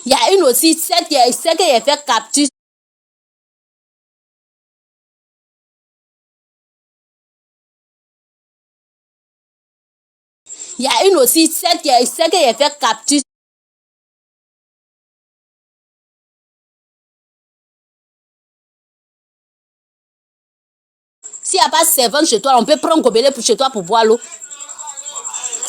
Il y a une aussi, celle qui a fait capture. Il y a une aussi, celle qui a fait capture. S'il n'y a pas servante chez toi, on peut prendre gobelet chez toi pour boire l'eau.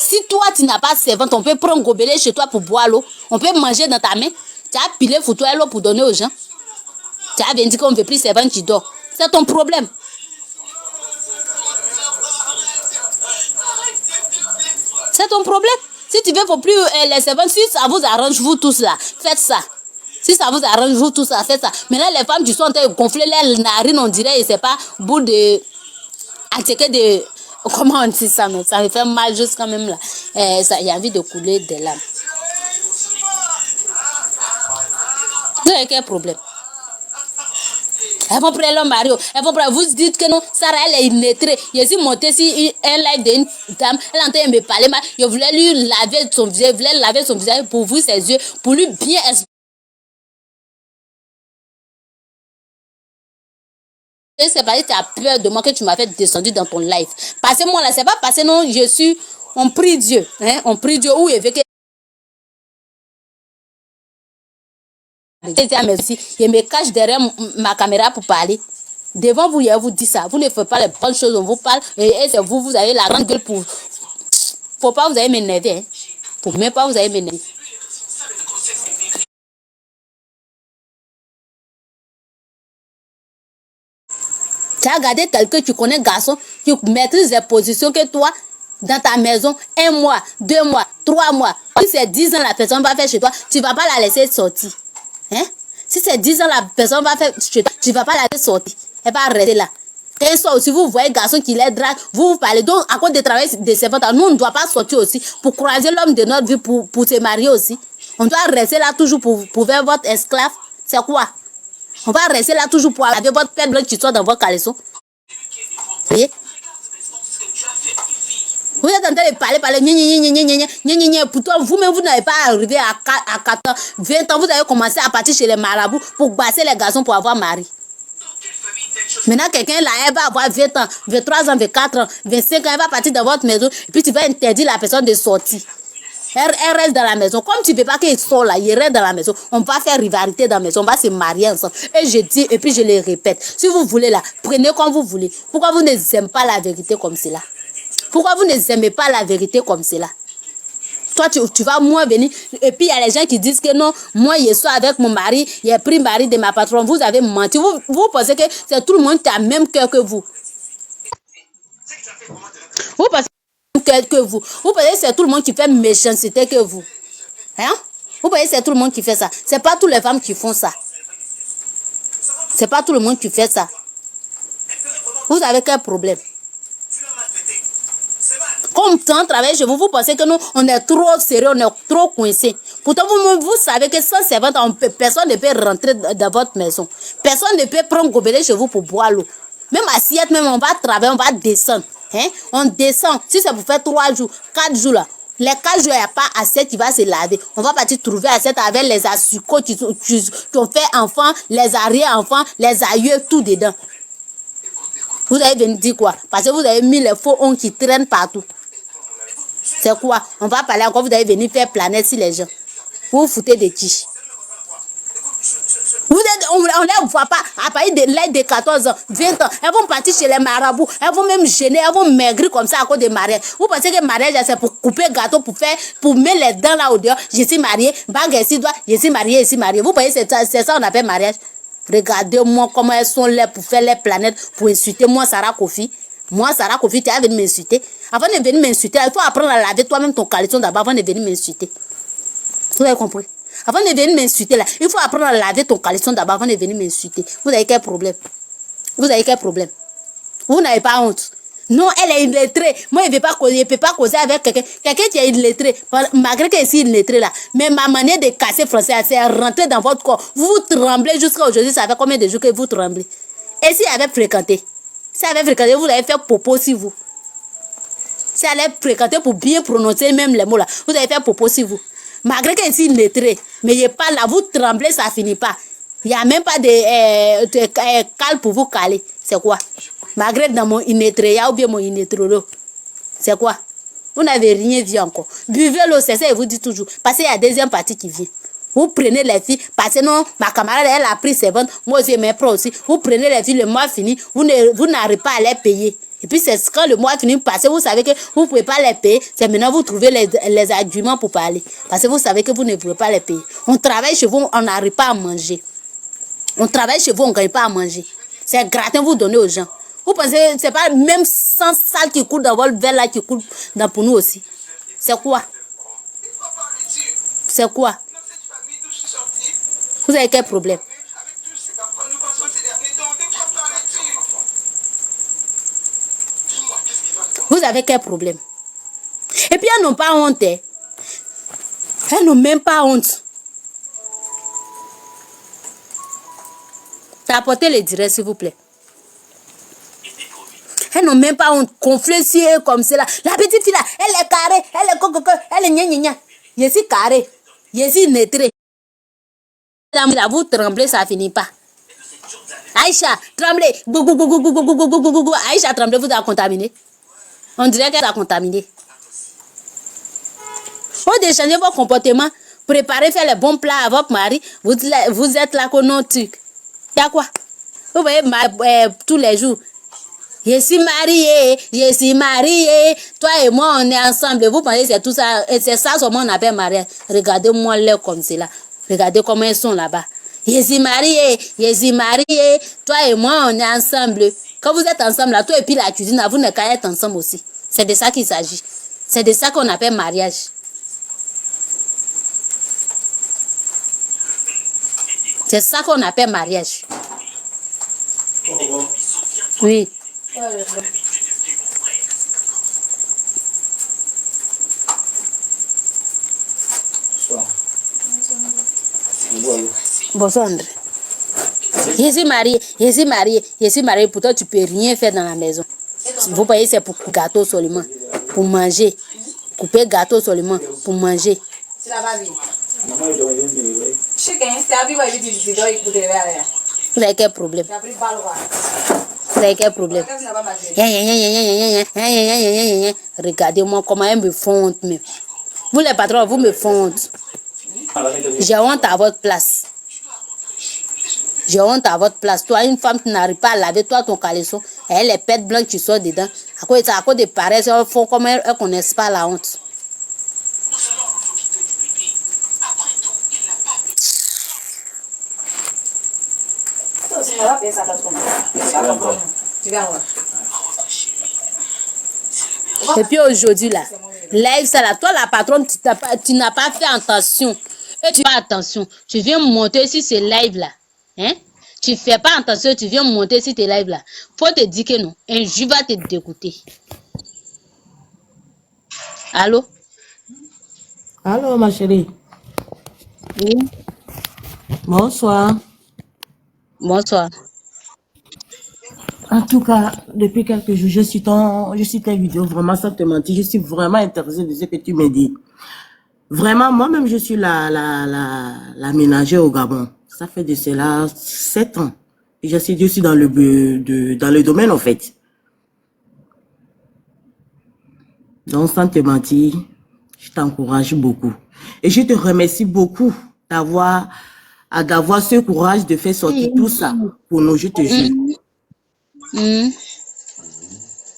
Si toi, tu n'as pas servante, on peut prendre gobelet chez toi pour boire l'eau. On peut manger dans ta main. Tu as pilé pour toi l'eau pour donner aux gens. Tu as bien dit qu'on ne veut plus servante, tu dors. C'est ton problème. C'est ton problème. Si tu veux faut plus les servantes, si ça vous arrange, vous tous là, faites ça. Si ça vous arrange, vous tous là, faites ça. Maintenant, les femmes qui sont en train de gonfler leurs narines, on dirait, c'est pas bout de... attaquer de... Comment on dit ça, mais ça me fait mal juste quand même là. Il y a envie de couler des larmes. Vous avez quel problème? Elles vont prendre leur mari. Elles vont prendre. Vous dites que non, Sarah, elle est illettrée. Je suis montée si elle live d'une dame. Elle est en train de me parler mal. Je voulais lui laver son visage. Je voulais laver son visage pour vous, ses yeux, pour lui bien expliquer. C'est parce que tu as peur de moi que tu m'as fait descendu dans ton live. Parce que moi là, c'est pas parce que non, je suis. On prie Dieu. Hein? On prie Dieu. Où il veut que. Je me cache derrière ma caméra pour parler. Devant vous, je vous dis ça. Vous ne faites pas les bonnes choses, on vous parle. Et c'est vous, vous avez la grande gueule pour. Faut pas vous allez m'énerver. Hein? Faut même pas vous allez m'énerver. Tu as gardé quelqu'un, tu connais garçon, tu maîtrises les positions que toi, dans ta maison, 1 mois, 2 mois, 3 mois. Si c'est 10 ans la personne va faire chez toi, tu ne vas pas la laisser sortir. Hein? Si c'est 10 ans la personne va faire chez toi, tu ne vas pas la laisser sortir. Elle va rester là. Quand soir aussi, vous voyez garçon qui les drague, vous parlez. Donc, à cause de travail de servante, nous, on ne doit pas sortir aussi pour croiser l'homme de notre vie, pour se marier aussi. On doit rester là toujours pour faire votre esclave. C'est quoi? On va rester là toujours pour avoir votre père blanc qui sort dans votre caleçon. Vous voyez? Vous êtes en train de parler, pourtant vous-même vous n'avez pas arrivé à 4 ans, 20 ans, vous avez commencé à partir chez les marabouts pour basser les garçons pour avoir mari. Maintenant, quelqu'un là, elle va avoir 20 ans, 23 ans, 24 ans, 25 ans, elle va partir dans votre maison, et puis tu vas interdire la personne de sortir. Elle reste dans la maison. Comme tu ne peux pas qu'il sorte là, il reste dans la maison. On va faire rivalité dans la maison. On va se marier ensemble. Et je dis, et puis je le répète. Si vous voulez là, prenez comme vous voulez. Pourquoi vous n'aimez pas la vérité comme cela? Pourquoi vous n'aimez pas la vérité comme cela? Toi, tu vas moins venir. Et puis, il y a les gens qui disent que non, moi, je suis avec mon mari. J'ai pris le mari de ma patronne. Vous avez menti. Vous pensez que c'est tout le monde qui a le même cœur que vous. Vous pensez que vous. Vous pensez que c'est tout le monde qui fait méchanceté que vous. Hein? Vous pensez que c'est tout le monde qui fait ça. C'est pas toutes les femmes qui font ça. C'est pas tout le monde qui fait ça. Vous avez quel problème? Comme tant travail chez vous, vous pensez que nous, on est trop sérieux, on est trop coincé. Pourtant, vous savez que sans servante, personne ne peut rentrer dans votre maison. Personne ne peut prendre gobelet chez vous pour boire l'eau. Même assiette, même on va travailler, on va descendre. Hein? On descend. Si c'est pour faire 3 jours, 4 jours là, les 4 jours, il n'y a pas assiette qui va se laver. On va partir trouver assiette avec les assucots qui ont fait enfants, les arrière-enfants, les aïeux, tout dedans. Vous avez venu dire quoi? Parce que vous avez mis les faux ongles qui traînent partout. C'est quoi? On va parler encore, vous allez venir faire planète sur les gens. Vous vous foutez de qui? On ne les voit pas. À partir de l'âge de 14 ans, 20 ans, elles vont partir chez les marabouts. Elles vont même gêner, elles vont maigrir comme ça à cause de mariage. Vous pensez que le mariage, c'est pour couper le gâteau, pour mettre les dents là au dehors. Je suis mariée, bague ici, doigt, je suis mariée, je suis mariée. Vous voyez, c'est ça qu'on appelle mariage. Regardez-moi comment elles sont là pour faire les planètes, pour insulter moi, Sarah Kofi. Moi, Sarah Kofi, tu es venu m'insulter. Avant de venir m'insulter, il faut apprendre à laver toi-même ton caleçon d'abord avant de venir m'insulter. Vous avez compris? Avant de venir m'insulter là, il faut apprendre à laver ton caleçon d'abord avant de venir m'insulter. Vous avez quel problème? Vous avez quel problème? Vous n'avez pas honte. Non, elle est illettrée. Moi, je ne peux pas causer avec quelqu'un. Quelqu'un qui est illettré, malgré que je suis illettré là. Mais ma manière de casser français, c'est rentrer dans votre corps. Vous tremblez jusqu'à aujourd'hui. Ça fait combien de jours que vous tremblez? Et si elle avait fréquenté? Si elle avait fréquenté, vous avez fait popo si vous. Si elle avait fréquenté pour bien prononcer même les mots là, vous avez fait popo si vous. Malgré que c'est lettré, mais il n'est pas là, vous tremblez, ça finit pas. Il n'y a même pas de cale pour vous caler. C'est quoi? Malgré dans mon inetréa ou bien mon inétrolo. C'est quoi? Vous n'avez rien vu encore. Buvez l'eau, c'est ça, et vous dit toujours. Parce qu'il y a la deuxième partie qui vient. Vous prenez les filles, parce que non, ma camarade, elle a pris ses ventes, moi aussi, mes pros aussi. Vous prenez les filles, le mois fini, vous n'arrivez pas à les payer. Et puis, c'est quand le mois finit, parce que vous savez que vous ne pouvez pas les payer, c'est maintenant vous trouvez les arguments pour parler. Parce que vous savez que vous ne pouvez pas les payer. On travaille chez vous, on n'arrive pas à manger. On travaille chez vous, on ne gagne pas à manger. C'est gratin, vous donnez aux gens. Vous pensez que ce n'est pas même 100 salles qui coulent dans votre verre là qui coulent dans pour nous aussi. C'est quoi? C'est quoi? Vous avez quel problème? Vous avez quel problème? Et puis elles n'ont pas honte. Hein? Elles n'ont même pas honte. Apportez les directs, s'il vous plaît. Elles n'ont même pas honte. Conflé si comme cela. La petite fille là, elle est carrée, elle est coco, elle est gna gna gna. Je suis carrée, je suis nettrée. Là, vous tremblez, ça finit pas. Aïcha, tremblez. Aïcha, tremblez, vous avez contaminé. On dirait qu'elle a contaminé. Faut déchanger vos comportements. Préparez, faire les bons plats à votre mari. Vous êtes là qu'on non truc. Il y a quoi? Vous voyez, tous les jours. Je suis mariée. Toi et moi, on est ensemble. Vous pensez que c'est tout ça. Et c'est ça seulement on appelle mariage. Regardez-moi l'air comme c'est là. Regardez comment ils sont là-bas. Je suis mariée. Toi et moi, on est ensemble. Quand vous êtes ensemble, là, toi et puis la cuisine, vous n'êtes qu'à être ensemble aussi. C'est de ça qu'il s'agit. C'est de ça qu'on appelle mariage. C'est ça qu'on appelle mariage. Oui. Bonsoir André. Je suis mariée. Pourtant, tu ne peux rien faire dans la maison. Vous voyez, c'est pour gâteau seulement. Pour manger. Couper gâteau seulement. Pour manger. Vous avez quel problème? Vous avez quel problème? Regardez-moi comment elle me font honte même. Vous les patrons, vous me font honte. J'ai honte à votre place. J'ai honte à votre place. Toi, une femme qui n'arrive pas à laver, toi, ton caleçon, elle les pète blancs, tu sors dedans. À cause de paresse, elles font comme elles ne connaissent pas la honte. Et puis aujourd'hui, là, live ça là, toi, la patronne, tu n'as pas fait attention. Et tu fais attention. Tu viens monter sur ce live là. Hein? Tu ne fais pas attention, tu viens monter sur tes lives là. Faut te dire que non. Un jour va te dégoûter. Allô? Allô, ma chérie. Oui. Bonsoir. Bonsoir. En tout cas, depuis quelques jours, je suis tes vidéos, vraiment, sans te mentir. Je suis vraiment intéressée de ce que tu me dis. Vraiment, moi-même, je suis la ménagère au Gabon. Ça fait de cela 7 ans. Et je suis dans le domaine, en fait. Donc, sans te mentir, je t'encourage beaucoup. Et je te remercie beaucoup d'avoir ce courage de faire sortir tout ça pour nous, je te jure.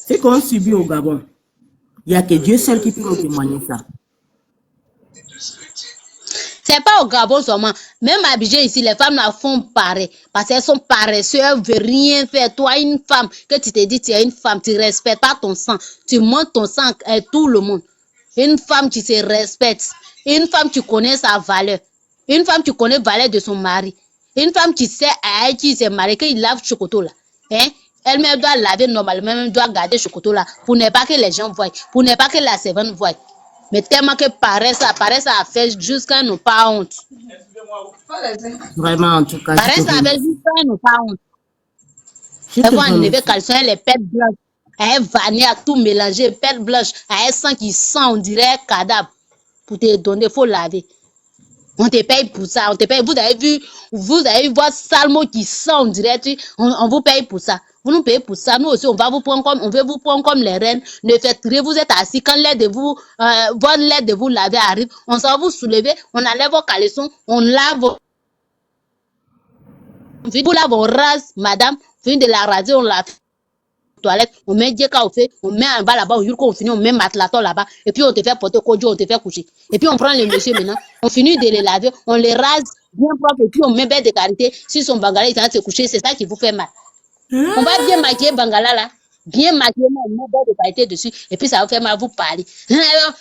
C'est qu'on subit au Gabon. Il n'y a que Dieu seul qui peut nous témoigner ça. C'est pas au Gabon seulement. Même à Abidjan ici, les femmes la font pareil. Parce qu'elles sont paresseuses, elles ne veulent rien faire. Toi, une femme, que tu te dis, tu es une femme, tu ne respectes pas ton sang. Tu montes ton sang à tout le monde. Une femme qui se respecte. Une femme qui connaît sa valeur. Une femme qui connaît la valeur de son mari. Une femme qui sait à qui s'est mariée, qu'il lave chocolat là. Hein? Elle-même doit laver normalement, elle doit garder chocolat là. Pour ne pas que les gens voient. Pour ne pas que la servante voie. Mais tellement que paresse a fait jusqu'à nous pas honte. Vraiment, en tout cas. Paresse a fait jusqu'à nous pas honte. Elle va enlever caleçon, elle est pète blanche. Elle est vanille à tout mélanger, pète blanche. Elle sent qui sent, on dirait cadavre. pour te donner, il faut laver. On te paye pour ça, on te paye. Vous avez vu votre salmo qui sent, on dirait, on vous paye pour ça. Vous nous payez pour ça. Nous aussi, on veut vous prendre comme les reines. Ne faites rien, vous êtes assis. Quand l'aide de vous, votre l'aide de vous laver arrive, on s'en vous soulever, on enlève vos caleçons, on lave vos... Vous lavez, on rase, madame, fin de la raser, on lave. Toilette, on met Dieka au fait, on met un bas là-bas, on finit, on met matelaton là-bas, et puis on te fait porter kojo, on te fait coucher. Et puis on prend les messieurs maintenant, on finit de les laver, on les rase bien propre, et puis on met bête de qualité. Si son bangala est en train de se coucher, c'est ça qui vous fait mal. On va bien maquiller bangala là, bien maquiller, on met bête de qualité dessus, et puis ça vous fait mal, vous parler. Alors,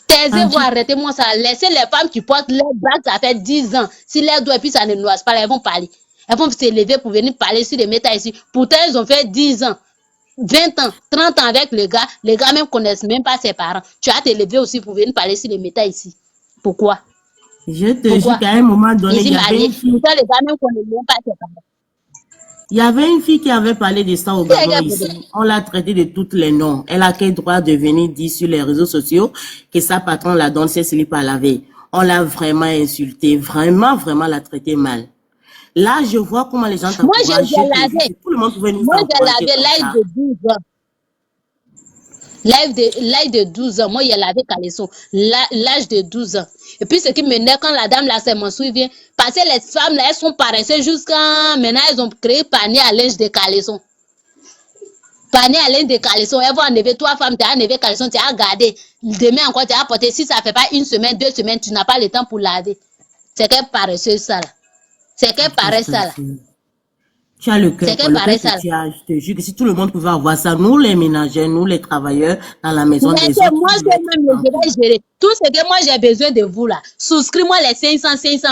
taisez-vous, arrêtez-moi ça. Laissez les femmes qui portent leurs bagues, ça fait 10 ans. Si leurs doigts, et puis ça ne noise pas, elles vont parler. Elles vont se lever pour venir parler sur les méta ici. Pourtant, ils ont fait 10 ans, 20 ans, 30 ans avec le gars. Les gars même connaissent même pas ses parents. Tu as te lever aussi pour venir parler sur les méta ici. Pourquoi? Je te jure qu'à un moment donné, il y avait une fille. Pourtant, les gars même connaissent même pas ses parents. Il y avait une fille qui avait parlé de ça au Gabon ici. On l'a traitée de tous les noms. Elle a quel droit de venir dire sur les réseaux sociaux que sa patron la donne ses slips à laver. On l'a vraiment insultée, vraiment la traitée mal. Là, je vois comment les gens t'encouragent. Moi, j'ai lavé. Tout le monde pouvait nous Moi, j'ai encourager lavé live de 12 ans. L'âge de 12 ans. Moi, il y a lavé caleçon. L'âge de 12 ans. Et puis, ce qui m'énerve quand la dame, là, c'est mon souvenir. Parce que les femmes, là, elles sont paresseuses jusqu'à maintenant, elles ont créé panier à linge de caleçon. Panier à linge de caleçon. Elles vont enlever 3 femmes, tu as enlevé caleçon, tu as gardé. Demain encore, tu as apporté. Si ça ne fait pas 1 semaine, 2 semaines, tu n'as pas le temps pour laver. C'est qu'elle paresseuse, ça, là. C'est qu'elle paraît ça, là. Tu as le cœur, tu as, je te jure que si tout le monde pouvait avoir ça, nous les ménagères, nous les travailleurs dans la maison des autres. Moi, je vais gérer. Tout ce que moi j'ai besoin de vous là. Souscris-moi les 500,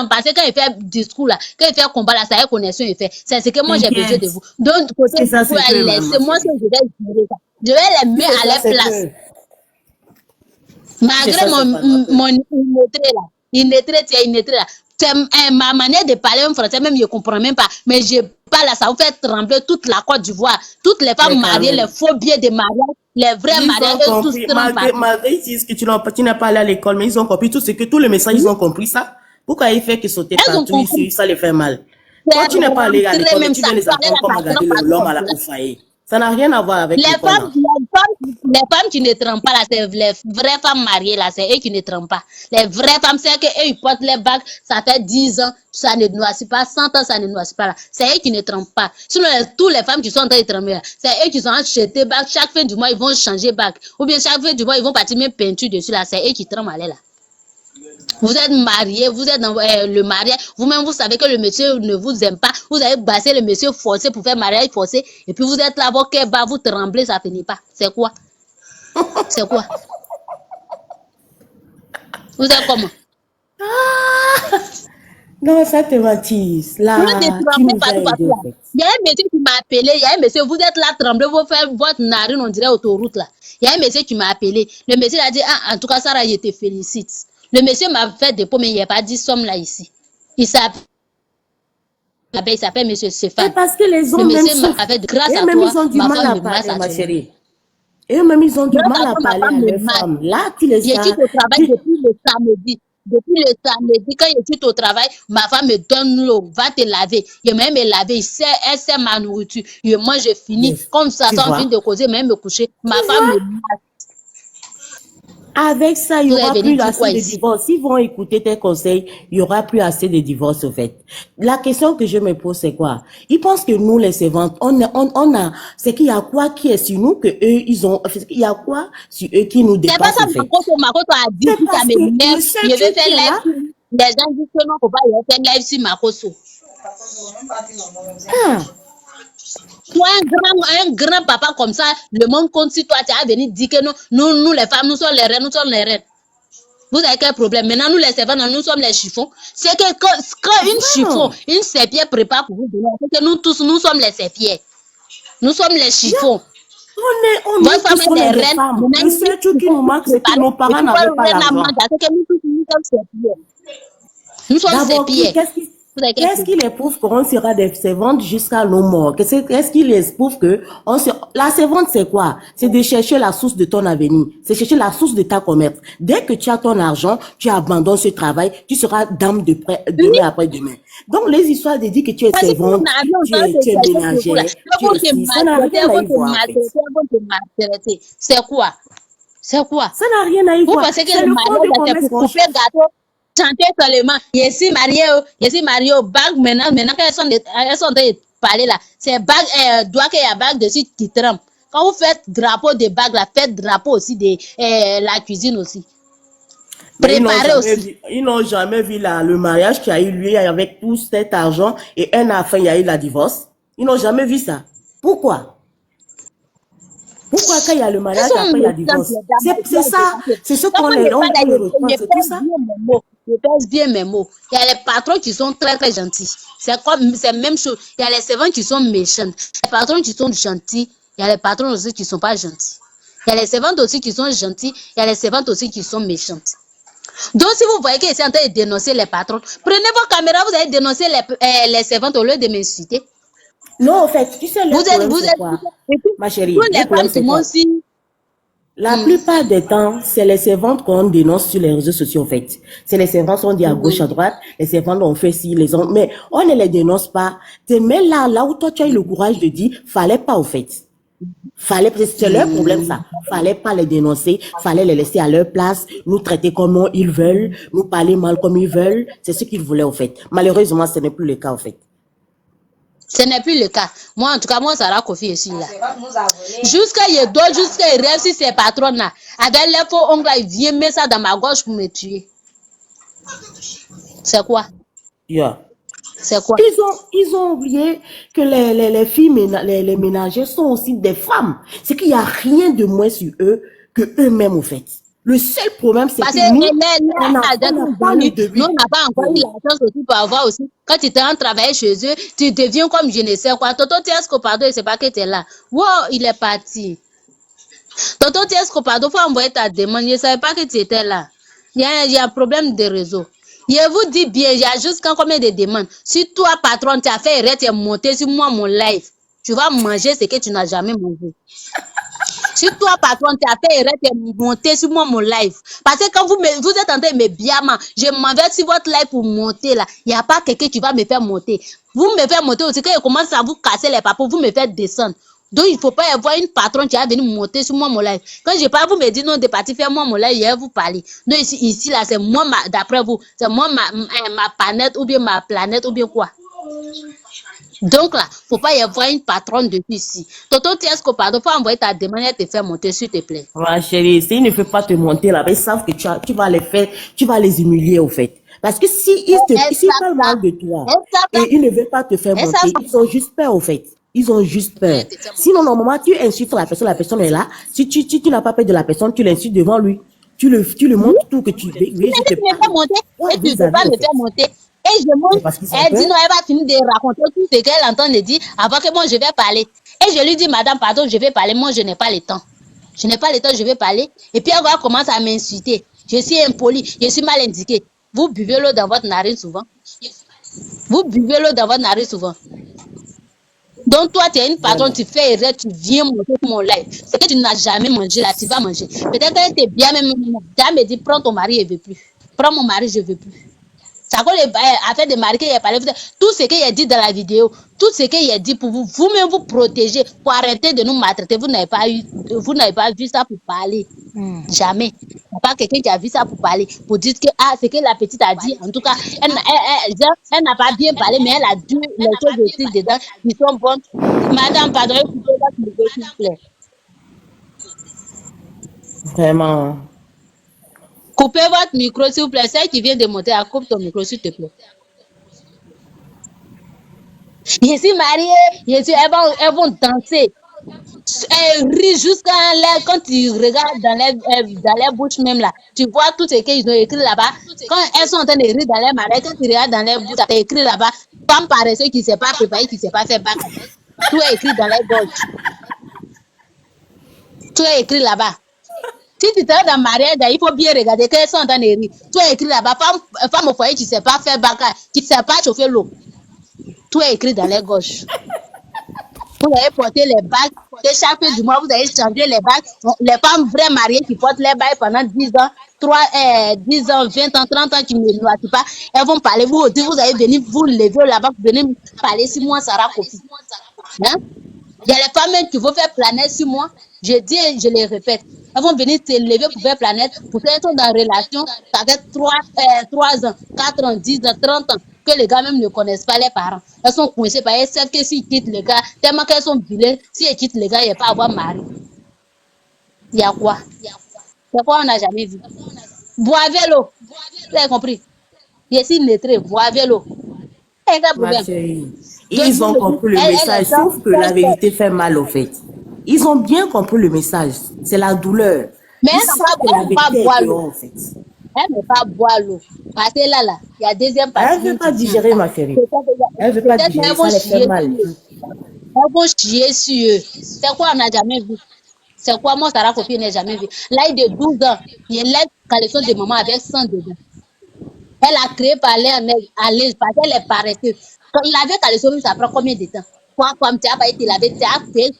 parce que quand il fait discours là, quand il fait combat là, ça y est, connexion, il fait. C'est ce que moi j'ai besoin de vous. Donc, côté, c'est moi que je vais gérer ça. Je vais les mettre à leur place. Malgré mon illettré là. Illettré là. Ma manière de parler en français, même je ne comprends même pas. Mais je parle là, ça vous fait trembler toute la Côte d'Ivoire. Toutes les femmes mariées, les faux billets de mariage, les vrais mariages, eux tous tremblent. Malgré ils disent que tu n'as pas allé à l'école, mais ils ont compris tout ce que tous les messages, ils ont compris ça. Pourquoi il fait que sauter partout ici, ça les fait mal. Toi, tu n'es pas allé à l'école, mais tu viens les apprendre comment garder l'homme au foyer. Ça n'a rien à voir avec les femmes qui ne trempent pas, là, c'est les vraies femmes mariées, là, c'est eux qui ne trempent pas. Les vraies femmes, c'est qu'eux, ils portent les bagues, ça fait 10 ans, ça ne noircit pas, 100 ans, ça ne noircit pas, là. C'est eux qui ne trempent pas. Sinon, toutes les femmes qui sont en train de tremper, là, c'est eux qui sont en train de jeter bagues. Chaque fin du mois, ils vont changer bague. Ou bien chaque fin du mois, ils vont partir même peinture dessus, là. C'est eux qui trempent, là. Vous êtes marié, vous êtes dans le mariage, vous-même vous savez que le monsieur ne vous aime pas, vous avez bassé le monsieur forcé pour faire mariage forcé, et puis vous êtes là, vos cœurs bas, vous tremblez, ça finit pas. C'est quoi? C'est quoi? Vous êtes comment? Non, ça te baptise. Là, il y a un monsieur qui m'a appelé, il y a un monsieur, vous êtes là, tremblez, vous faites votre narine, on dirait autoroute là. Il y a un monsieur qui m'a appelé, le monsieur a dit, ah, en tout cas, Sarah, je te félicite. Le monsieur m'a fait dépôt, mais il n'y a pas dit somme là ici. Il s'appelle monsieur Stéphane. C'est parce que les hommes même grâce à toi, ils ont du mal à parler, ma chérie. Et eux-mêmes, ils ont du mal à parler à leurs femmes. Là, tu les as... Je quitte au travail depuis le samedi. Depuis le samedi, quand je quitte au travail, ma femme me donne l'eau, va te laver. Je vais me laver, elle sait ma nourriture. Moi, je finis. Comme ça, sans fin de causer, même me coucher. Ma femme me masse. Avec ça, il n'y aura plus assez de divorces. S'ils vont écouter tes conseils, il n'y aura plus assez de divorces, au fait. La question que je me pose, c'est quoi? Ils pensent que nous, les servantes, c'est qu'il y a quoi qui est sur nous que eux, ils ont, il y a quoi sur eux qui nous dépasse, c'est pas ça, Makoto a dit, ça m'énerve. Je vais faire live. Les gens disent que non, faut pas faire live sur Makoto. Toi, un grand papa comme ça, le monde compte si toi, tu as venu dire que nous les femmes, nous sommes les reines, Vous avez quel problème? Maintenant, nous les servants, nous sommes les chiffons. C'est que quand une chiffon, une serpillère prépare pour vous donner, c'est que nous tous, nous sommes les serpillères. Nous sommes les chiffons. On est tous les reines. Le seul truc qui nous manque, c'est que nos parents n'avaient pas l'argent. Nous sommes serpillères. Qu'est-ce qui les prouve qu'on sera des servantes jusqu'à nos morts? Qu'est-ce qui les prouve que la servante, c'est quoi? C'est de chercher la source de ton avenir. C'est chercher la source de ta commerce. Dès que tu as ton argent, tu abandonnes ce travail, tu seras dame de près, demain après demain. Donc, les histoires de dire que tu es servante, tu es ménagère, tu es ci, ça n'a rien à y voir, en fait. C'est quoi? C'est quoi? Ça n'a rien à y Vous voir. pensez que C'est le le fond de mariage, c'est pour commerce. couper gâteau, chanter seulement. Je suis mariée au bague. Maintenant qu'elles sont en train de parler là, c'est bague, doigt qu'il y a bague dessus qui trempe. Quand vous faites drapeau de bague là, faites drapeau aussi de la cuisine aussi. Mais Préparez aussi. ils n'ont jamais vu le mariage qui a eu lieu avec tout cet argent et un an après, il y a eu la divorce. Ils n'ont jamais vu ça. Pourquoi? Pourquoi quand il y a le mariage, après il y a le divorce? C'est ça, c'est ce qu'on les reprend, c'est tout ça. Je pèse bien mes mots. Il y a les patrons qui sont très très gentils. C'est même chose. Il y a les servants qui sont méchants. Les patrons qui sont gentils. Il y a les patrons aussi qui sont pas gentils. Il y a les servantes aussi qui sont gentilles. Il y a les servantes aussi qui sont méchantes. Donc si vous voyez qu'ils sont en train de dénoncer les patrons, prenez vos caméras, vous allez dénoncer les servantes au lieu de m'insulter. Non, en fait, tu sais, Vous êtes quoi, ma chérie, tous les femmes, c'est moi aussi. La plupart des temps, c'est les servantes qu'on dénonce sur les réseaux sociaux, en fait. C'est les servantes qui sont dit à gauche, à droite, les servantes ont fait ci, mais on ne les dénonce pas. Mais là où toi, tu as eu le courage de dire, fallait pas, au fait. C'est leur problème, ça. Fallait pas les dénoncer, fallait les laisser à leur place, nous traiter comme ils veulent, nous parler mal comme ils veulent. C'est ce qu'ils voulaient, au fait. Malheureusement, ce n'est plus le cas, en fait. Ce n'est plus le cas. Moi, en tout cas, moi, Sarah Kofi est là. Jusqu'à il dort, jusqu'à il rêve si ces patrons-là, avec les faux ongles, ils viennent mettre ça dans ma gorge pour me tuer. C'est quoi? Yeah. C'est quoi? Ils ont oublié que les filles, les ménagères sont aussi des femmes. C'est qu'il n'y a rien de moins sur eux que eux-mêmes, au fait. Le seul problème, c'est que nous, on n'a pas encore eu la chance aussi pour avoir aussi. Quand tu es en travail chez eux, tu deviens comme je ne sais quoi. Tonton Tiesco, pardon, il ne sait pas que tu es là. Wow, il est parti. Tonton Tiesco, pardon, il faut envoyer ta demande. Je ne savais pas que tu étais là. Il y a un problème de réseau. Je vous dis bien, il y a juste combien de demandes. Si toi, patron, tu as fait erreur, tu es monté sur moi, mon live, tu vas manger ce que tu n'as jamais mangé. Si toi, patron, tu as fait erreur, tu es monté sur moi, mon live. Parce que quand vous êtes en train de me biama, je m'en vais sur votre live pour monter là. Il n'y a pas quelqu'un qui va me faire monter. Vous me faites monter aussi. Quand je commence à vous casser les papos, vous me faites descendre. Donc, il ne faut pas y avoir une patronne qui va venir monter sur moi, mon live. Quand je parle, vous me dites non, de partir faire moi, mon live, je vais vous parler. Donc, ici là, c'est moi, d'après vous, c'est moi, ma planète, ou bien ma planète, ou bien quoi. Donc là, il ne faut pas y avoir une patronne depuis ici. Toto Tiesco, pardon, il faut envoyer ta demande et te faire monter, s'il te plaît. Ma chérie, s'ils ne font pas te monter là, ils savent que tu vas les faire, tu vas les humilier, au fait. Parce que s'ils parlent mal de toi et ils ne veulent pas te faire monter, ils ont juste peur, au fait. Ils ont juste peur. Sinon, normalement, tu insultes la personne est là. Si tu n'as pas peur de la personne, tu l'insultes devant lui. Tu le montres tout que tu veux. Oui, tu ne peux pas monter. Et tu ne peux pas me faire monter. Et je monte. Elle dit non, elle va finir de raconter tout ce qu'elle entend de dire avant que moi je vais parler. Et je lui dis, madame, pardon, je vais parler. Moi, je n'ai pas le temps. Je n'ai pas le temps, je vais parler. Et puis elle va commencer à m'insulter. Je suis impoli, je suis mal indiqué. Vous buvez l'eau dans votre narine souvent. Vous buvez l'eau dans votre narine souvent. Donc toi, tu es une patronne, tu fais erreur, tu viens monter mon live. C'est que tu n'as jamais mangé là, tu vas manger. Peut-être qu'elle était bien, même dame me dit, prends ton mari, je ne veux plus. Prends mon mari, je ne veux plus. Ça quoi les affaires de mari qu'il a parlé, tout ce qu'il a dit dans la vidéo, tout ce qu'il a dit pour vous, vous-même vous protéger, pour arrêter de nous maltraiter. Vous n'avez pas vu ça pour parler. Jamais. Il n'y a pas quelqu'un qui a vu ça pour parler, pour dire que c'est que la petite a dit. En tout cas, elle n'a pas bien parlé, mais elle a dit les choses aussi dedans qui sont bonnes. Madame, pardon, s'il vous plaît. Vraiment. Coupez votre micro, s'il vous plaît. Celle qui vient de monter, coupe ton micro, s'il te plaît. Je suis mariée, elles vont danser. Elles rient jusqu'à l'air. Quand tu regardes dans les bouches même là, tu vois tout ce qu'ils ont écrit là-bas. Quand elles sont en train de rire dans les marais, quand tu regardes dans les bouches, tu as écrit là-bas, femme paresseuse qui ne s'est pas préparée, qui ne s'est pas fait battre. Tout est écrit dans les gorges. Tout est écrit là-bas. Si tu te rends dans le mariage, il faut bien regarder quels sont en train de rire. Tout est écrit là-bas. Femme au foyer, tu ne sais pas faire bacard, tu ne sais pas chauffer l'eau. Tout est écrit dans les gauches. Vous avez porté les bagues, chaque fin du mois, vous avez changé les bagues. Les femmes vraies mariées qui portent les bagues pendant 10 ans, 10 ans, 20 ans, 30 ans, qui ne noient pas, elles vont parler. Vous aussi, vous allez venir vous lever là-bas, vous venez parler 6 mois, Sarah Kofi. Hein? Il y a les femmes même qui vont faire planète 6 mois. Je dis et je les répète. Elles vont venir se lever pour faire planète. Pour elles sont dans relation, ça fait 3 ans, 4 ans, 10 ans, 30 ans, que les gars même ne connaissent pas les parents. Elles sont coincées par elles savent que s'ils quittent les gars, tellement qu'elles sont vilaines, si elles quittent les gars, il n'y a pas à avoir mari. Il y a quoi? C'est quoi on n'a jamais vu? Boivez l'eau. Vous avez compris? Je suis lettré, boivez l'eau. Il y a un Ma problème. chérie, ils ont compris le message, sauf que la vérité fait mal au fait. Ils ont bien compris le message, c'est la douleur. Mais Ils elle savent que la ne va pas vérité est boire dehors, l'eau. en fait. Elle ne va pas boire l'eau. Parce que là, il y a deuxième partie. Elle ne veut pas digérer, ma chérie. Elle ne veut pas digérer, Elles ça vont les fait chier mal. sur eux. Elles vont chier sur eux. C'est quoi on n'a jamais vu? C'est quoi moi, Sarah Kofi, n'a jamais vu? L'âge de 12 ans, il y a l'aide caleçon de maman avec 100 dedans. Elle a créé par l'aise parce qu'elle est paresseuse. Quand il avait caleçon, ça prend combien de temps? Toi, comme tu as pas été lavé, tu as fait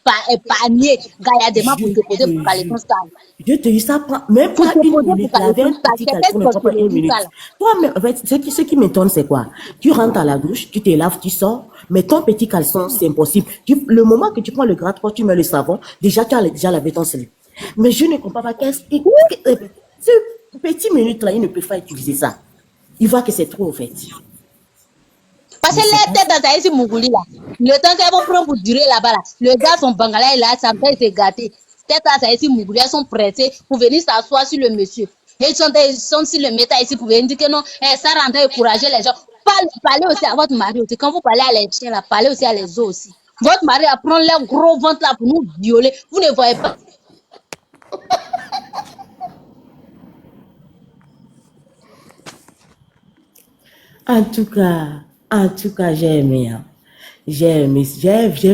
panier gaillardement pour te poser pour caleçon sale. Je te dis, ça prend même Pour pas te une poser pour minute. Laver caleçon un sale, petit c'est caleçon ne quelle prend pas une minute. sale? Toi, mais en fait, ce qui m'étonne, c'est quoi? Tu rentres à la douche, tu te laves, tu sors, mais ton petit caleçon, c'est impossible. Le moment que tu prends le gratte, tu mets le savon, déjà, tu as déjà lavé ton slip. Mais je ne comprends pas ce petit minute-là, il ne peut pas utiliser ça. Il voit que c'est trop, en fait. Parce que les têtes dans ici Mougouli là, le temps qu'elles vont prendre pour durer là-bas là, le gars son bangalais là, ça me fait se gâter. Têtes dans ici Mougouli, elles sont pressées pour venir s'asseoir sur le monsieur. Et ils sont sur le méta ici pour venir dire que non, ça rend encourager les gens. Parlez aussi à votre mari aussi. Quand vous parlez à les chiens là, parlez aussi à les os aussi. Votre mari apprend leur gros ventre là pour nous violer. Vous ne voyez pas. En tout cas, j'ai aimé. Hein. J'ai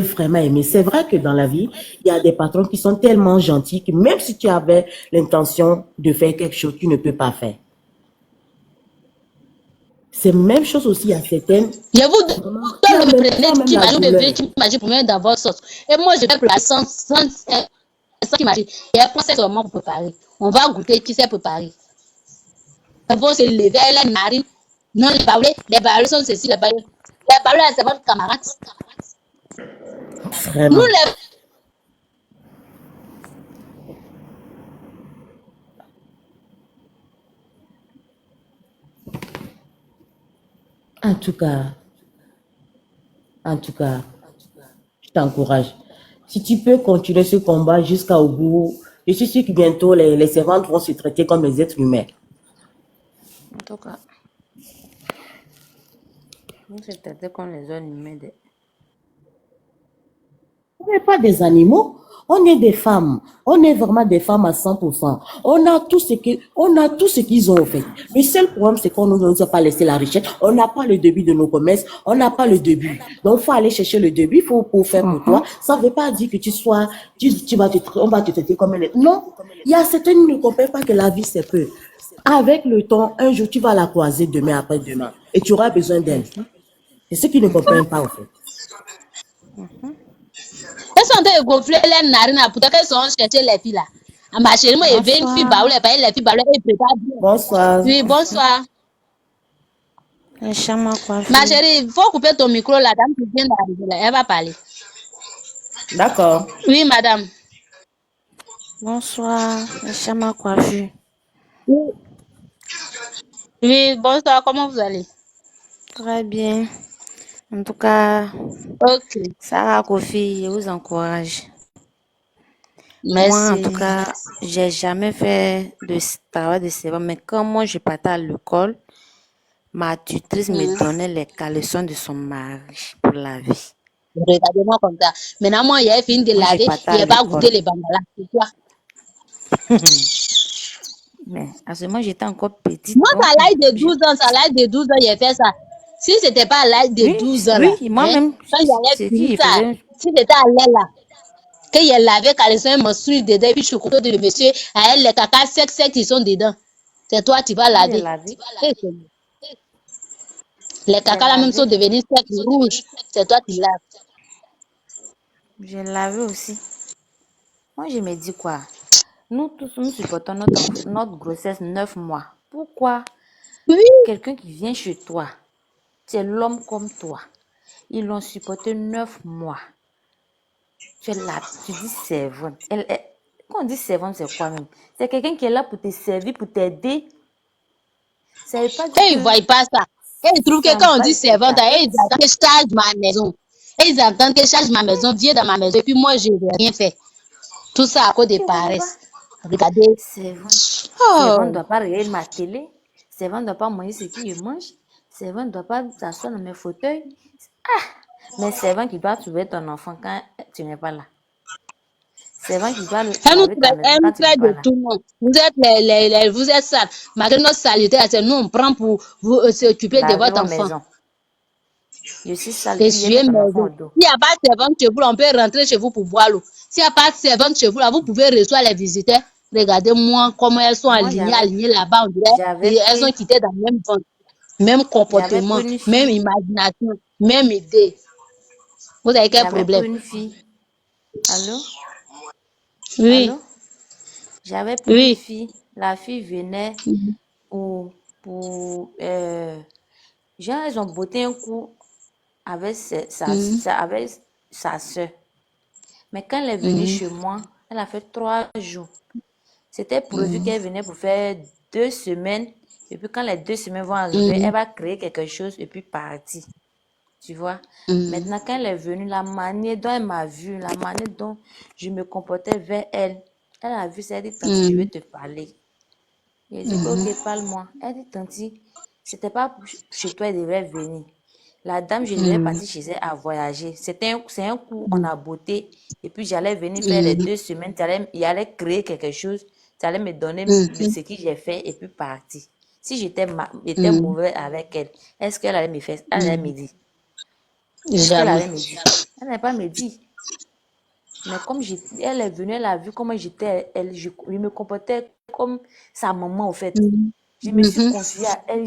vraiment aimé. C'est vrai que dans la vie, il y a des patrons qui sont tellement gentils que même si tu avais l'intention de faire quelque chose, tu ne peux pas faire. C'est la même chose aussi à certaines. Je vous donne le prenez qui m'agit pour mettre dans votre sauce. Et moi, je vais préparer sans qui m'agit. Et après, c'est seulement pour préparer. On va goûter qui sait préparer. Ils vont se lever, les narines. Non, les barils sont ceci, les barils. Les barils, c'est votre camarade. Vraiment. Nous, les En tout cas, je t'encourage. Si tu peux continuer ce combat jusqu'au bout, je suis sûr que bientôt les servantes vont se traiter comme les êtres humains. En tout cas, nous c'est traité comme les animaux. On n'est pas des animaux, on est des femmes. On est vraiment des femmes à 100%. On a tout ce qu'ils ont fait. Le seul problème, c'est qu'on ne nous a pas laissé la richesse. On n'a pas le début de nos commerces. On n'a pas le début. Donc, il faut aller chercher le début pour faire pour toi. Ça ne veut pas dire que on va te traiter comme elle. Non. Il y a certains qui ne comprennent pas que la vie, c'est peu. Avec le temps, un jour, tu vas la croiser demain après demain. Et tu auras besoin d'elle. C'est ceux qui ne comprennent pas, en fait. elles sont en train de gonfler les narines pour qu'elles sont chercher les filles là. Ma chérie, moi, il y a une fille, les filles, elles préparent bien. Bonsoir. Oui, bonsoir. Un chaman coiffé. Ma chérie, il faut couper ton micro, la dame qui vient d'arriver là, elle va parler. D'accord. Oui, madame. Bonsoir, un chaman coiffé. Oui, bonsoir, comment vous allez? Très bien. En tout cas, Ok. Sarah Kofi, je vous encourage. Merci. Moi, en tout cas, j'ai jamais fait de travail de servant, mais quand moi je partais à l'école, ma tutrice me donnait les caleçons de son mari pour la vie. Regardez-moi comme ça. Maintenant, moi, il y a fini de laver, il n'y a pas goûté les bangalas. C'est quoi? Mais à ce moment, j'étais encore petite. Moi, à l'âge de 12 ans, il a fait ça. Si ce n'était pas à l'âge de 12 ans, oui, moi-même, quand il y avait c'est fini qui ça, faisait... si c'était à l'aile là, Que il a lavé caleçon, il menstrue dedans, et puis chocolat de monsieur, à elle, les caca secs, ils sont dedans. C'est toi, tu vas Moi, j'ai laver. lavé. Les J'ai caca là même sont lavé. devenus secs, rouges. C'est toi qui laves. J'ai lavé aussi. Moi, je me dis quoi? Nous tous, nous supportons notre grossesse 9 mois. Pourquoi Oui. quelqu'un qui vient chez toi, c'est l'homme comme toi, ils l'ont supporté 9 mois. Tu es là, tu dis servante. Quand on dit servante, c'est quoi même? C'est quelqu'un qui est là pour te servir, pour t'aider. Ça ne veut pas dire Et ils ne voient que pas ça. Et ils trouvent que ça quand on va dit être servante, ta ils tête. attendent que je charge ma maison. Et ils attendent que je charge ma maison, viens dans ma maison, et puis moi, je n'ai rien fait. Tout ça à cause de Tu ne comprends pas? paresse. Regardez. Servante. Servante ne Oh. doit pas regarder ma télé. Servante ne doit pas manger ce qu'il mange. Servante ne doit pas s'asseoir dans mes fauteuils. Ah! Mais servante qui doit trouver ton enfant quand tu n'es pas là. Servante qui doit laver ta maison Elle quand nous tu n'es traite pas de là. tout le monde. Vous êtes vous êtes sales. Malgré notre saleté, c'est nous, on prend pour vous s'occuper de Laver votre ma enfant. maison. Je suis sale, puis j'ai Essuyez mis ton enfant maison. au dos. S'il n'y a pas de servante chez vous, on peut rentrer chez vous pour boire l'eau. S'il n'y a pas de servante chez vous, là, vous pouvez recevoir les visiteurs. Regardez-moi comment elles sont Moi, alignées là-bas. On j'avais dirait elles ont pris, quitté dans le même ventre. Même j'avais pris comportement, une même fille. imagination, même idée. Vous avez quel J'avais problème? pris une fille. Allô? Oui, Allô? J'avais pris une oui. fille. La fille venait pour, pour genre, elles ont botté un coup avec avec sa soeur. Mais quand elle est venue chez moi, elle a fait 3 jours. C'était prévu qu'elle venait pour faire 2 semaines. Et puis quand les 2 semaines vont arriver, elle va créer quelque chose et puis partir. Tu vois? Maintenant, quand elle est venue, la manière dont elle m'a vue, la manière dont je me comportais vers elle, elle a vu ça, elle dit, Tanti, je vais te parler. J'ai dit, ok, parle-moi. Elle dit, Tanti, c'était pas chez toi, elle devait venir. La dame, je devais partir chez elle à voyager. C'est un coup, on a botté. Et puis, j'allais venir faire les 2 semaines. Il allait créer quelque chose. Ça allait me donner ce que j'ai fait et puis partir. Si j'étais mauvais avec elle, est-ce qu'elle allait me faire, elle allait me dire? Est-ce qu'elle Jamais. allait me dire? Elle n'allait pas me dire. Mais comme elle est venue, elle a vu comment j'étais, je me comportais comme sa maman, au fait. Je me suis confiée à elle.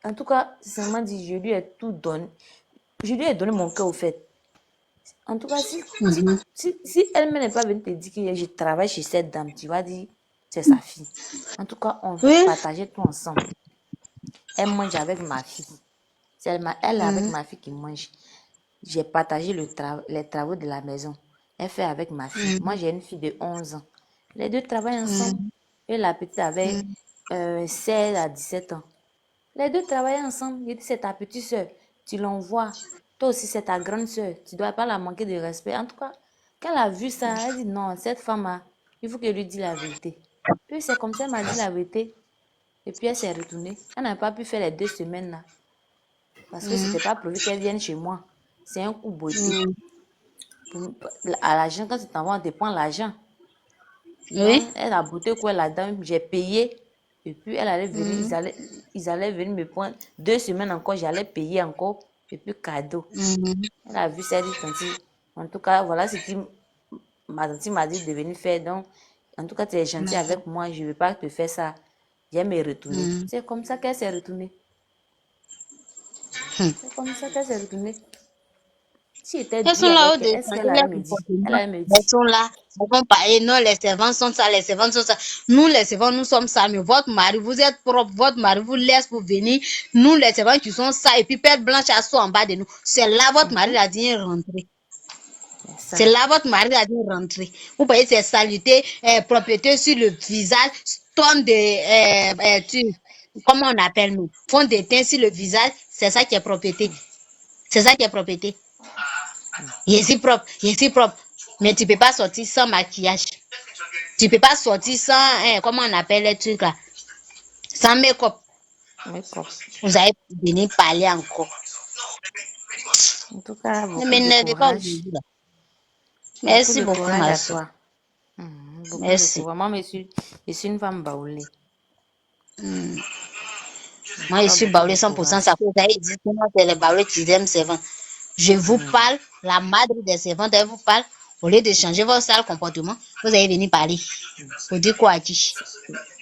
En tout cas, sincèrement dit, je lui ai tout donné. Je lui ai donné mon cœur, au fait. En tout cas, si elle-même n'est pas venue te dire que je travaille chez cette dame, tu vas dire, c'est sa fille. En tout cas, on Oui. partageait tout ensemble. Elle mange avec ma fille. C'est elle est avec ma fille qui mange. J'ai partagé les travaux de la maison. Elle fait avec ma fille. Moi, j'ai une fille de 11 ans. Les deux travaillent ensemble. Et la petite avait 16 à 17 ans. Les deux travaillaient ensemble. J'ai dit, c'est ta petite soeur. Tu l'envoies. Toi aussi, c'est ta grande soeur. Tu ne dois pas la manquer de respect. En tout cas, quand elle a vu ça, elle dit, non, cette femme, il faut qu'elle lui dise la vérité. Puis c'est comme ça, elle m'a dit la vérité. Et puis elle s'est retournée. Elle n'a pas pu faire les 2 semaines là. Parce que ce n'était pas prévu qu'elle vienne chez moi. C'est un coup beauté. À l'argent, quand tu t'en vas, on te prend l'argent. Oui. Donc, elle a botté quoi la dame, j'ai payé. Et puis, elle allait venir, ils allaient venir me prendre 2 semaines encore, j'allais payer encore. Et puis, cadeau. Elle a vu ça, elle dit, Tanti, en tout cas, voilà ce que ma tante m'a dit de venir faire. Donc, en tout cas, tu es gentil avec moi, je ne vais pas te faire ça. Je vais me retourner. C'est comme ça qu'elle s'est retournée. C'est comme ça qu'elle s'est retournée. Si j'étais Elles sont dure là avec haut elle, est-ce descendre, qu'elle allait leur me dire? Elle comportement. allait me Elles dire. sont là. Elles vont parler, non, les servantes sont ça, les servantes sont ça. Nous, les servantes, nous sommes ça. Mais votre mari, vous êtes propre, votre mari vous laisse pour venir. Nous, les servantes qui sont ça, et puis perte blanche à soi en bas de nous. C'est là votre mari a dit rentrer. C'est ça. C'est là votre mari a dit rentrer. Vous voyez ces salutés, propriétés sur le visage, tonnes de, comment on appelle nous? Fond de teint sur le visage, c'est ça qui est propriété. C'est ça qui est propriété. Je suis propre, je suis propre. Mais tu peux pas sortir sans maquillage. Tu peux pas sortir sans, comment on appelle les trucs là? Sans make-up. Make-up. Vous allez venir parler encore. En tout cas, Ne beaucoup de m'énervez pas courage. aujourd'hui là. Beaucoup Merci de beaucoup, courage ma à soeur. toi. Beaucoup de Merci. courage. Moi, je suis une femme baoulée. Moi, je Pas suis beaucoup baoulée de 100%. courage. Ça vous avez dit que moi, c'est les baoulés qui aiment servants. Je vous parle, la madre des servantes, elle vous parle. Au lieu de changer votre sale comportement, vous allez venir parler. Vous dire quoi, Ati?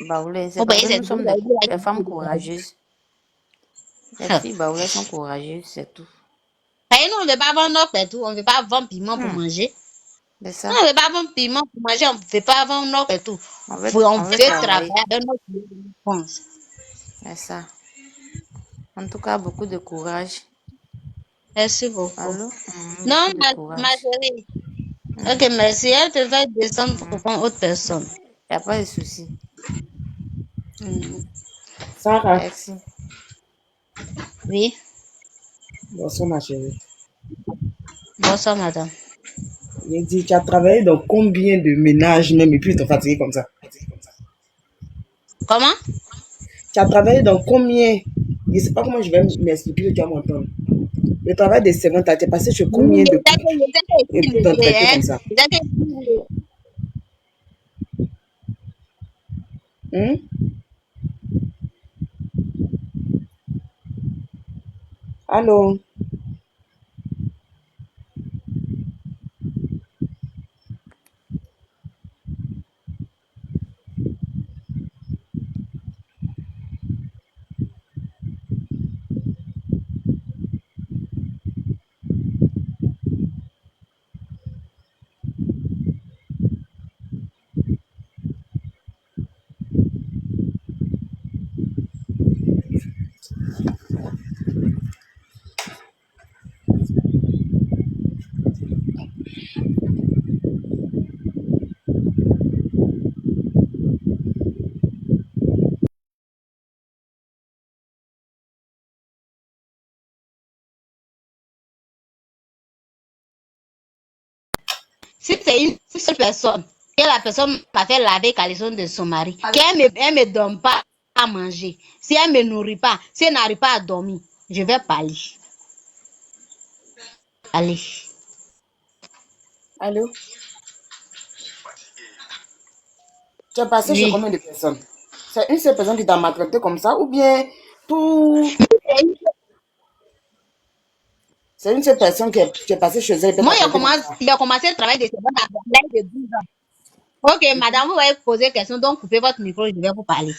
Baoulé, c'est Vous parce voyez, que c'est nous sommes des femmes courageuses. Les filles baoulées sont courageuses, c'est tout. Et nous, on ne veut pas vendre notre tout. On ne veut pas vendre piment pour manger. C'est ça. Nous, on ne veut pas vendre piment pour manger. On ne veut pas vendre notre tout. On veut travailler avec notre réponse. C'est ça. En tout cas, beaucoup de courage. Merci beaucoup. Allô? Non, Beaucoup de courage. ma chérie. Ok, merci. Elle te fait descendre pour prendre autre personne. Il n'y a pas de souci. Sarah, Merci. Oui. bonsoir ma chérie. Bonsoir, madame. J'ai dit, tu as travaillé dans combien de ménages même et puis tu es fatigué comme ça? Comment? Tu as travaillé dans combien? Je ne sais pas comment je vais m'expliquer, que tu vas m'entendre. Le travail des servantes, tu as passé sur combien de coups et puis t'en traité comme ça? Hein? Allô? Si c'est une seule personne, et la personne m'a fait laver caleçon de son mari, qu'elle me donne pas à manger, si elle me nourrit pas, si elle n'arrive pas à dormir, je vais parler. Allez. Allô? Tu as passé chez combien de personnes? C'est une seule personne qui t'a maltraité comme ça ou bien tout... C'est une seule personne qui est passée chez elle. Moi, il a commencé à travailler de servante à l'âge de 12 ans. Ok, madame, vous allez poser question, donc coupez votre micro, je vais vous parler.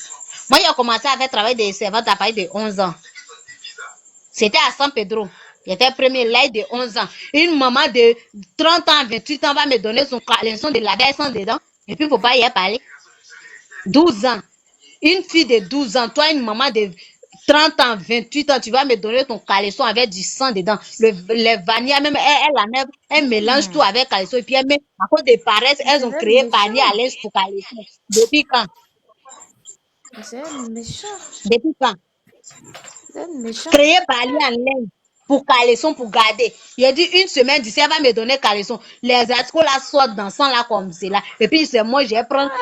Moi, il a commencé à faire travail de servante à partir de 11 ans. C'était à San Pedro. J'étais premier, l'âge de 11 ans. Une maman de 30 ans, 28 ans va me donner son caleçon de laver sans dedans. Et puis, il ne faut pas y parler. 12 ans. Une fille de 12 ans, toi, une maman de 30 ans, 28 ans, tu vas me donner ton caleçon avec du sang dedans. Les vanilles, même, elle mélange tout avec caleçon. Et puis, elle met, à cause de paresse, elles ont créé vanille à l'aise pour caleçon. Depuis quand? C'est méchant. Depuis quand? C'est méchant. Créer vanille à l'aise pour caleçon, pour garder. Il a dit une semaine d'ici, elle va me donner caleçon. Les articles là sortent dans sang là comme c'est là. Et puis, c'est moi, je vais prendre.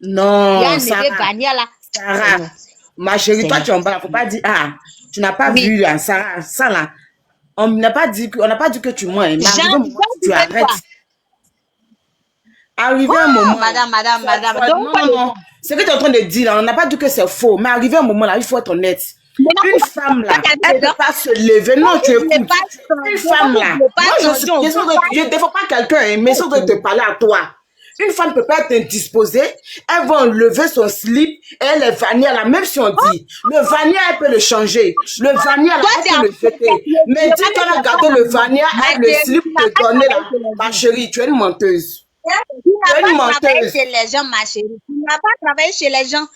Non, Sarah, ma chérie, toi tu en bas, faut pas dire, ah, tu n'as pas vu Sarah, ça là, on n'a pas dit que tu mens, mais arrivé un moment, tu arrêtes. Arrivé un moment. Madame. Non. Ce que tu es en train de dire là, on n'a pas dit que c'est faux, mais arrivé un moment là, il faut être honnête. Une femme là, elle ne peut pas se lever. Non, tu écoutes. Une femme là, moi je ne défends pas quelqu'un, mais ça doit te parler à toi. Une femme ne peut pas être indisposée, elle va enlever son slip et elle est vanille là, même si on dit, le vanille, elle peut le changer. Le vanille, là, elle peut le jeter. Mais dis qu'elle a gardé le vanille, elle le slip te donner là. Ma chérie, tu es une menteuse. Tu n'as pas travaillé chez les gens, ma chérie. Tu n'as pas travaillé chez les gens.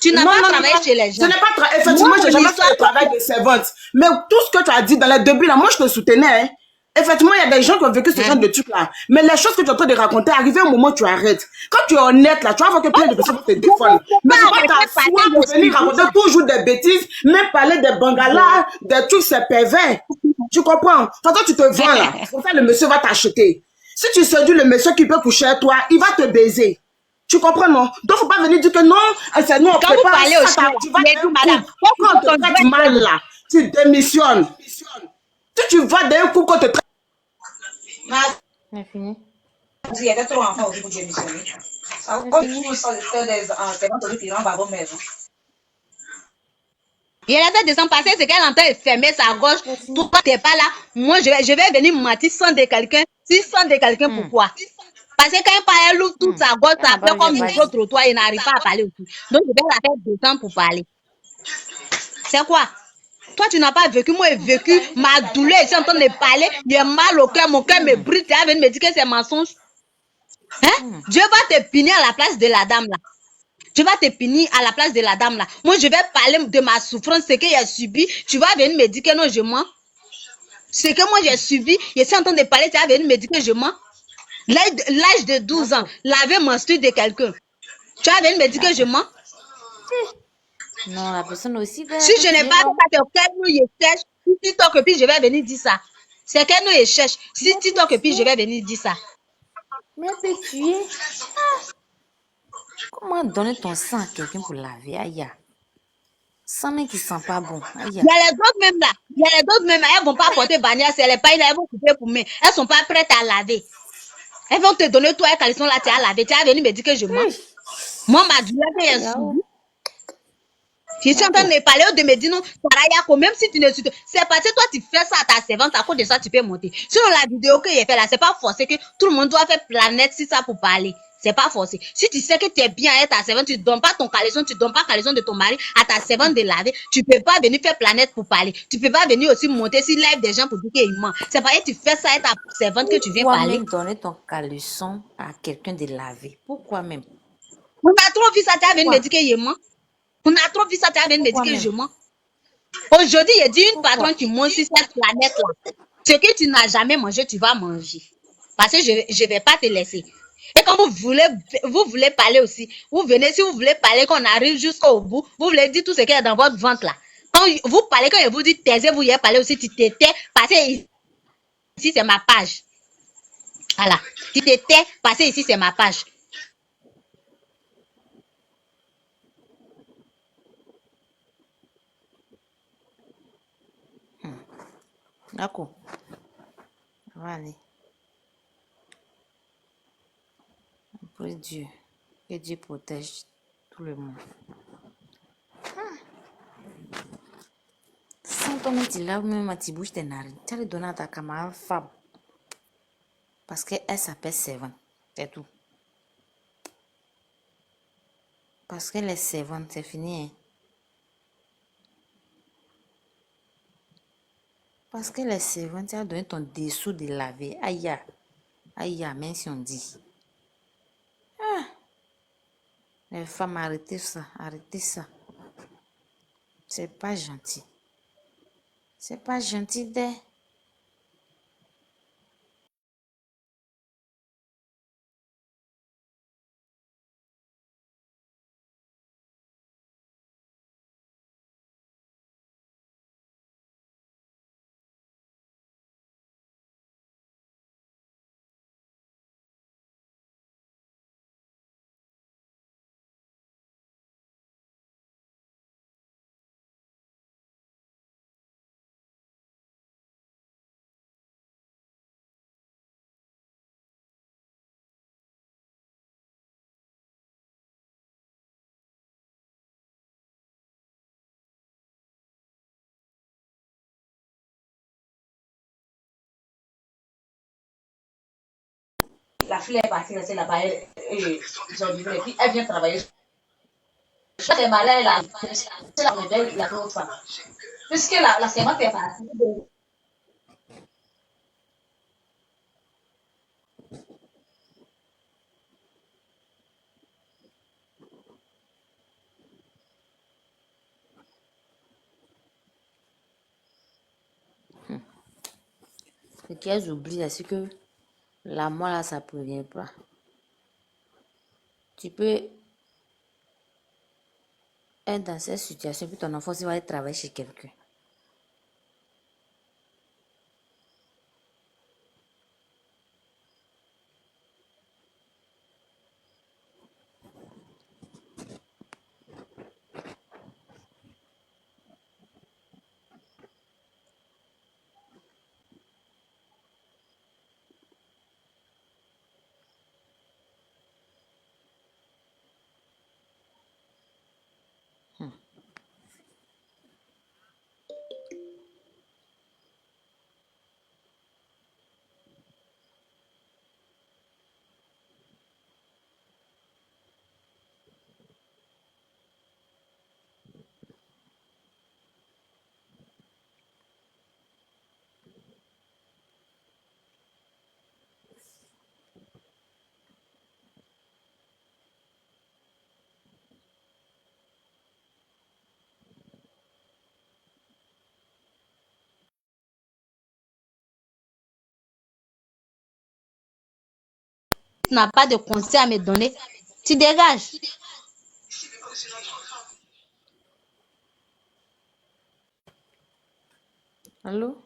Tu n'as pas travaillé chez les gens. Je n'ai pas effectivement, je n'ai jamais fait le travail de servante. Mais tout ce que tu as dit dans les débuts là, moi je te soutenais. Hein. Effectivement, il y a des gens qui ont vécu ce genre de trucs là. Mais les choses que tu es en train de raconter, arrivé au moment où tu arrêtes. Quand tu es honnête là, tu vas voir que plein de personnes te défendent. Mais c'est pas ta foi pour venir raconter toujours des bêtises, même parler des bangalas, des trucs, c'est pervers. Tu comprends? Toi, tu te vends là. Pour ça, le monsieur va t'acheter. Si tu séduis le monsieur qui peut coucher avec toi, il va te baiser. Tu comprends, non? Donc, faut pas venir dire que non, c'est nous, on peut pas. Tu vas te madame. Quand on te traite mal là, tu démissionnes. Si tu vas d'un coup qu'on te traite. C'est fini. Il y a trop d'enfants aussi pour démissionner. Ça va vous sans le faire des enseignements qui rendent par maison. Il a fait descendre passer, c'est qu'elle est en train de fermer sa gorge. Toi, tu n'es pas là. Moi, je vais venir mentir sans de quelqu'un. 600 de quelqu'un, pourquoi? Parce que quand il parle, elle ouvre toute sa gorge, ça fait comme micro-trottoir, il n'arrive pas à parler aussi. Donc, je vais la faire descendre pour parler. C'est quoi? Toi, tu n'as pas vécu, moi j'ai vécu, ma douleur, je suis en train de parler, j'ai mal au cœur, mon cœur me brûle, tu viens de me dire que c'est mensonge. Hein? Dieu va te punir à la place de la dame là. Tu vas te punir à la place de la dame là. Moi, je vais parler de ma souffrance, ce que j'ai subi. Tu vas venir me dire que non, je mens. Ce que moi j'ai subi, je suis en train de parler, tu vas venir me dire que je mens. L'âge de 12 ans, laver menstru de quelqu'un. Tu vas venir me dire que je mens. Non, la personne aussi. Si je n'ai pas de quel nous je cherche, si TikTok et puis je vais venir dire ça. C'est quel nous je cherche. Si TikTok et puis je vais venir dire ça. Mais elle peut tuer. Comment donner ton sang à quelqu'un pour laver? Aïe. Sang même qui sent pas bon. Aïe. Il y a les autres même là. Il y a les autres même là. Elles vont pas porter bannière. C'est les pailles là. Elles vont couper pour moi. Elles sont pas prêtes à laver. Elles vont te donner toi un caleçon là. Tu as lavé. Tu vas venir me dire que je mens. Moi, ma douleur que j'ai subi. Je suis en train de parler de me dire non, Sarayako, même si tu ne suis c'est parce que toi tu fais ça à ta servante, à cause de ça tu peux monter. Sinon la vidéo que j'ai fait là, c'est pas forcé que tout le monde doit faire planète si ça pour parler. C'est pas forcé. Si tu sais que tu es bien avec ta servante, tu ne donnes pas ton caleçon, tu ne donnes pas caleçon de ton mari à ta servante de laver, tu peux pas venir faire planète pour parler. Tu peux pas venir aussi monter sur live des gens pour dire qu'il ment. C'est parce que tu fais ça avec ta servante que tu viens Pourquoi parler. même donner ton caleçon à quelqu'un de laver? Pourquoi même? On a trop vu ça, tu vas venir me dire qu'il ment. On a trop vu ça, tu vas venir me dire que je mens. Aujourd'hui, il dit une patronne qui monte sur cette planète-là. Ce que tu n'as jamais mangé, tu vas manger. Parce que je ne vais pas te laisser. Et quand vous voulez parler aussi, vous venez, si vous voulez parler, qu'on arrive jusqu'au bout, vous voulez dire tout ce qu'il y a dans votre ventre là. Quand vous parlez, quand je vous dis taisez, vous y parler aussi, tu te tais, parce que ici c'est ma page. Voilà. Tu te tais, parce que ici c'est ma page. D'accord. On va aller. Prie Dieu. Que Dieu protège tout le monde. Sans toi-même, tu laves même, tu bouges tes narines. Tu as le donner à ta camarade femme. Parce qu'elle s'appelle servante. C'est tout. Parce qu'elle est servante, c'est fini. Hein? Parce qu'elle est servante, tu as donné ton dessous de laver. Aïe. Aïe, même si on dit. Ah. Les femmes, arrêtez ça. Arrêtez ça. C'est pas gentil. C'est pas gentil de... La fille est partie rester là-bas, ils ont livré, et puis elle vient travailler. C'est malin, là, c'est la rebelle, la grosse femme. Puisque la servante est partie. Ce qu'elles oublient, c'est que la mort, là, ça ne prévient pas. Tu peux être dans cette situation, puis ton enfant, s'il va aller travailler chez quelqu'un. tu n'as pas de conseils à me donner, tu dégages. Allô?